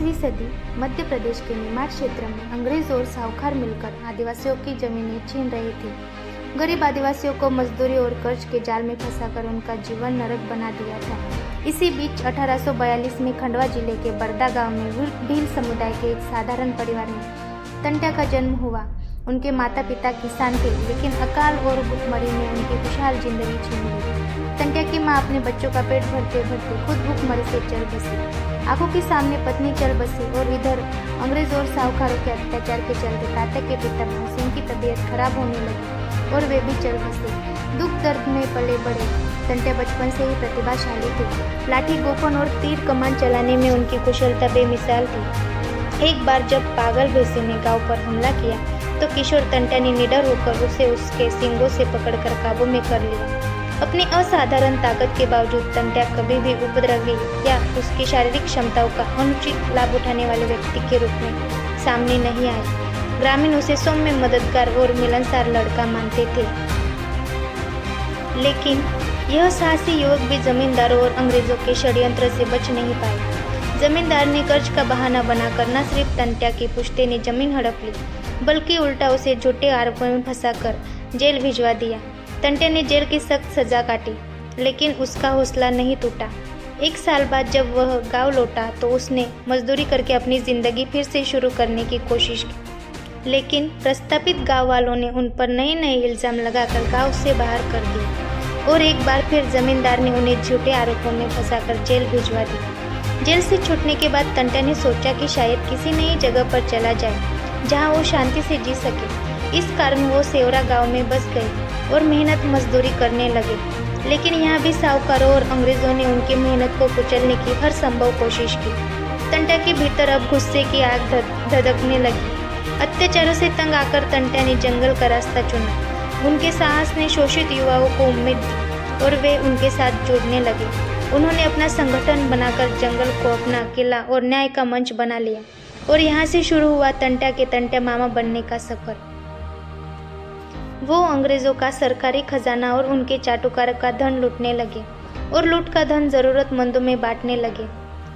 19वीं सदी मध्य प्रदेश के निमाड़ क्षेत्र में अंग्रेज और साहूकार मिलकर आदिवासियों की जमीनें छीन रहे थे। गरीब आदिवासियों को मजदूरी और कर्ज के जाल में फंसाकर उनका जीवन नरक बना दिया था। इसी बीच 1842 में खंडवा जिले के बरदा गांव में भील समुदाय के एक साधारण परिवार में टंट्या का जन्म हुआ। उनके माता पिता किसान थे, लेकिन अकाल और भूखमरी ने उनकी खुशहाल जिंदगी छीन ली। टंट्या की मां अपने बच्चों का पेट भरते भरते खुद भूखमरी से चल बसी। आंखों के सामने पत्नी चल बसी और इधर अंग्रेज और साहूकारों के अत्याचार के चलते तात्या के पिता भीमसेन की तबीयत खराब होने लगी और वे भी चल बसे। दुख दर्द में पले बड़े टंट्या बचपन से ही प्रतिभाशाली थे। लाठी, गोफन और तीर कमान चलाने में उनकी कुशलता बेमिसाल थी। एक बार जब पागल भैंसे ने गांव पर हमला किया तो किशोर टंट्या ने निडर होकर उसे उसके सींगों से पकड़कर काबू में कर लिया। अपनी असाधारण ताकत के बावजूद टंट्या कभी भी उपद्रवी या उसकी शारीरिक क्षमताओं का अनुचित लाभ उठाने वाले व्यक्ति के रूप में सामने नहीं आए। ग्रामीण उसे सौम्य, मददगार और मिलनसार लड़का मानते थे। लेकिन यह साहसी युवक भी जमींदारों और अंग्रेजों के षड्यंत्र से बच नहीं पाए। जमींदार ने कर्ज का बहाना बनाकर न सिर्फ टंट्या की पुश्ते ने जमीन हड़प ली, बल्कि उल्टा उसे झूठे आरोपों में फंसाकर जेल भिजवा दिया। टंट्या ने जेल की सख्त सजा काटी, लेकिन उसका हौसला नहीं टूटा। 1 साल बाद जब वह गांव लौटा तो उसने मजदूरी करके अपनी जिंदगी फिर से शुरू करने की कोशिश की, लेकिन प्रस्तापित गांव वालों ने उन पर नए नए इल्जाम लगाकर गांव से बाहर कर दिया और एक बार फिर जमींदार ने उन्हें झूठे आरोपों में फंसाकर जेल भिजवा दी। जेल से छूटने के बाद टंट्या ने सोचा कि शायद किसी नई जगह पर चला जाए जहां वो शांति से जी सके। इस कारण वो सेवरा गांव में बस गए और मेहनत मजदूरी करने लगे। लेकिन यहाँ भी साहूकारों और अंग्रेजों ने उनकी मेहनत को कुचलने की हर संभव कोशिश की। टंट्या के भीतर अब गुस्से की आग धधकने लगी। अत्याचारों से तंग आकर टंट्या ने जंगल का रास्ता चुना। उनके साहस ने शोषित युवाओं को उम्मीद दी और वे उनके साथ जुड़ने लगे। उन्होंने अपना संगठन बनाकर जंगल को अपना किला और न्याय का मंच बना लिया और यहाँ से शुरू हुआ टंट्या के टंट्या मामा बनने का सफर। वो अंग्रेजों का सरकारी खजाना और उनके चाटुकार का धन लूटने लगे और लूट का धन जरूरतमंदों में बांटने लगे।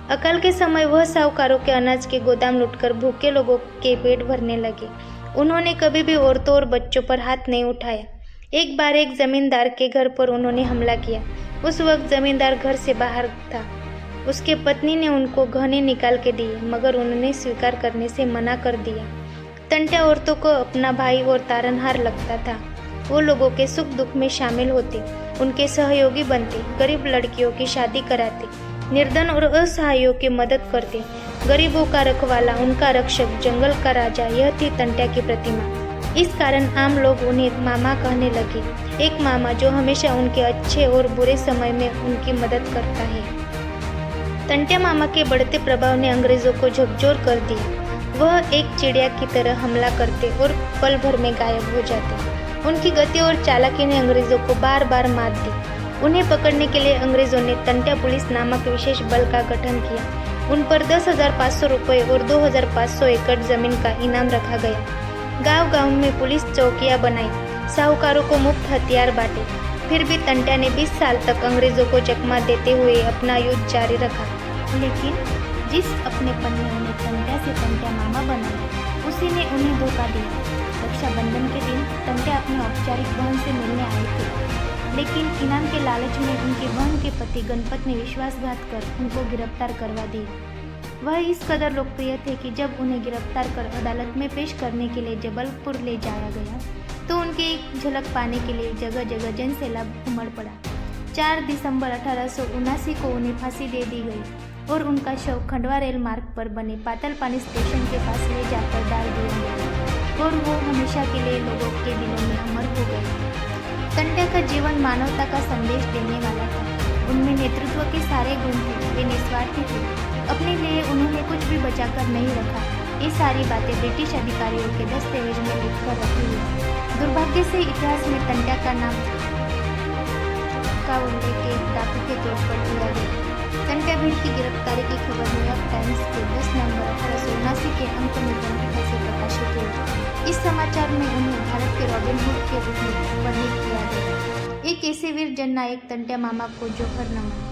अकाल के समय वह साहूकारों के अनाज के गोदाम लूटकर भूखे लोगों के पेट भरने लगे। उन्होंने कभी भी औरतों और बच्चों पर हाथ नहीं उठाया। एक बार एक जमींदार के घर पर उन्होंने हमला किया। उस वक्त जमींदार घर से बाहर था। उसके पत्नी ने उनको गहने निकाल के दिए, मगर उन्होंने स्वीकार करने से मना कर दिया। टंट्या औरतों को अपना भाई और तारनहार लगता था। वो लोगों के सुख दुख में शामिल होते, उनके सहयोगी बनते, गरीब लड़कियों की शादी कराते, निर्धन और असहायों की मदद करते। गरीबों का रखवाला, उनका रक्षक, जंगल का राजा, यह थी टंट्या की प्रतिमा। इस कारण आम लोग उन्हें मामा कहने लगे। एक मामा जो हमेशा उनके अच्छे और बुरे समय में उनकी मदद करता है। टंट्या मामा के बढ़ते प्रभाव ने अंग्रेजों को झकझोर कर दिया। वह एक चिड़िया की तरह हमला करते और पल भर में गायब हो जाते। उनकी गति और चालाकी ने अंग्रेजों को बार बार मात दी। उन्हें पकड़ने के लिए अंग्रेजों ने टंट्या पुलिस नामक विशेष बल का गठन किया। उन पर 10,500 रुपये और 2,500 एकड़ जमीन का इनाम रखा गया। गांव-गांव में पुलिस चौकियां बनाई, साहूकारों को मुफ्त हथियार बांटे। फिर भी टंट्या ने 20 साल तक अंग्रेजों को चकमा देते हुए अपना युद्ध जारी रखा। लेकिन जिस अपनेपन ने उन्हें टंट्या से टंट्या मामा बनाया, उसी ने उन्हें धोखा दिया। रक्षाबंधन के दिन टंट्या अपने औपचारिक बहन से मिलने आए थे, लेकिन इनाम के लालच में उनकी बहन के पति गणपत ने विश्वासघात कर उनको गिरफ्तार करवा दिया। वह इस कदर लोकप्रिय थे कि जब उन्हें गिरफ्तार कर अदालत में पेश करने के लिए जबलपुर ले जाया गया तो उनकी एक झलक पाने के लिए जगह जगह जनसैलाब उमड़ पड़ा। 4 दिसंबर 1879 को उन्हें फांसी दे दी गई और उनका शव खंडवा रेल मार्ग पर बने पातालपानी स्टेशन के पास ले जाकर डाल दिया गया और वो हमेशा के लिए लोगों के दिलों में अमर हो गए। टंट्या का जीवन मानवता का संदेश देने वाला था। उनमें नेतृत्व के सारे गुण थे। वे निस्वार्थी थे। अपने लिए उन्होंने कुछ भी बचाकर नहीं रखा। ये सारी बातें ब्रिटिश अधिकारियों के दस्तावेज में लिखकर रखी हुई। दुर्भाग्य से इतिहास में टंट्या का नाम का उल्लेख एक डाकू के तौर पर किया गया। टंट्या भील की गिरफ्तारी की खबर न्यूयॉर्क टाइम्स के 10 नवंबर 1879 के अंक में प्रमुखता से प्रकाशित हुई। इस समाचार में उन्हें भारत के रॉबिन हुड के रूप में वर्णित किया गया। एक ऐसे वीर जननायक टंट्या मामा को जोहर नमन।